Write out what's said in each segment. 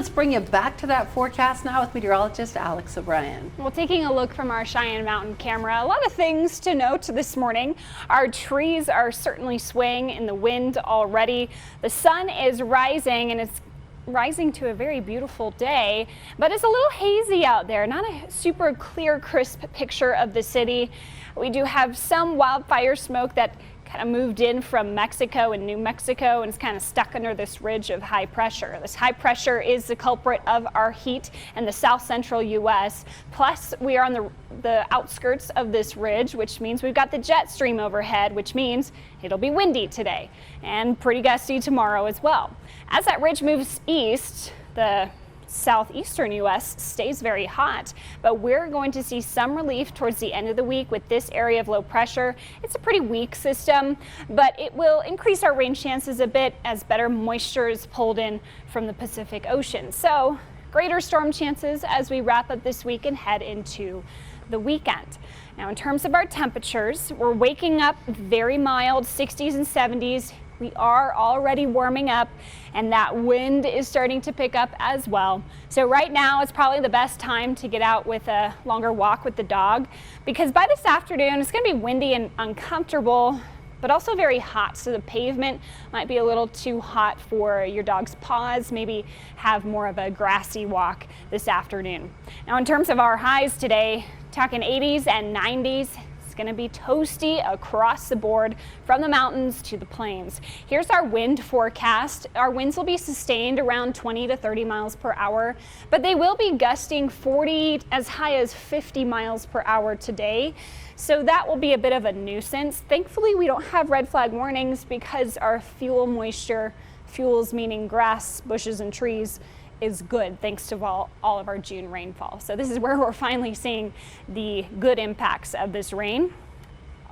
let's bring you back to that forecast now with meteorologist Alex O'Brien. Well, taking a look from our Cheyenne Mountain camera, a lot of things to note this morning. Our trees are certainly swaying in the wind already. The sun is rising and it's rising to a very beautiful day, but it's a little hazy out there. Not a super clear, crisp picture of the city. We do have some wildfire smoke that kind of moved in from Mexico and New Mexico and is kind of stuck under this ridge of high pressure. This high pressure is the culprit of our heat in the south central U.S. Plus, we are on the outskirts of this ridge, which means we've got the jet stream overhead, which means it'll be windy today and pretty gusty tomorrow as well. As that ridge moves east, the southeastern U.S. stays very hot, but we're going to see some relief towards the end of the week with this area of low pressure. It's a pretty weak system, but it will increase our rain chances a bit as better moisture is pulled in from the Pacific Ocean. So greater storm chances as we wrap up this week and head into the weekend. Now, in terms of our temperatures, we're waking up very mild 60s and 70s. We are already warming up and that wind is starting to pick up as well. So right now it's probably the best time to get out with a longer walk with the dog, because by this afternoon it's going to be windy and uncomfortable, but also very hot. So the pavement might be a little too hot for your dog's paws. Maybe have more of a grassy walk this afternoon. Now, in terms of our highs today, talking 80s and 90s. Going to be toasty across the board from the mountains to the plains. Here's our wind forecast. Our winds will be sustained around 20 to 30 miles per hour, but they will be gusting 40 as high as 50 miles per hour today. So that will be a bit of a nuisance. Thankfully, we don't have red flag warnings because our fuel moisture, fuels meaning grass, bushes, and trees, is good thanks to all of our June rainfall. So this is where we're finally seeing the good impacts of this rain.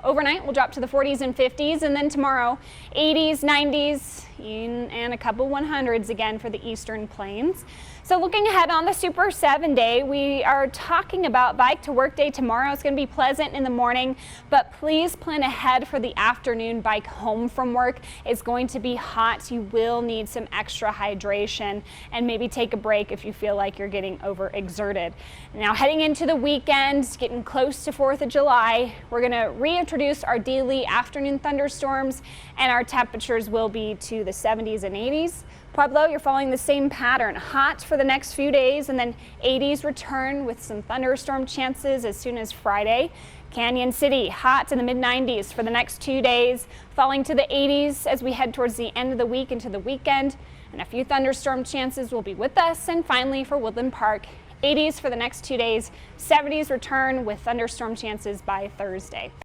Overnight we'll drop to the 40s and 50s, and then tomorrow 80s, 90s, and a couple 100s again for the eastern plains. So looking ahead on the Super 7 day, we are talking about bike to work day tomorrow. It's going to be pleasant in the morning, but please plan ahead for the afternoon bike home from work. It's going to be hot. You will need some extra hydration and maybe take a break if you feel like you're getting overexerted. Now, heading into the weekend, getting close to 4th of July, we're going to reintroduce our daily afternoon thunderstorms, and our temperatures will be to the 70s and 80s. Pueblo, you're following the same pattern. Hot for the next few days, and then 80s return with some thunderstorm chances as soon as Friday. Canyon City, hot in the mid-90s for the next 2 days, falling to the 80s as we head towards the end of the week into the weekend. And a few thunderstorm chances will be with us. And finally, for Woodland Park, 80s for the next 2 days, 70s return with thunderstorm chances by Thursday.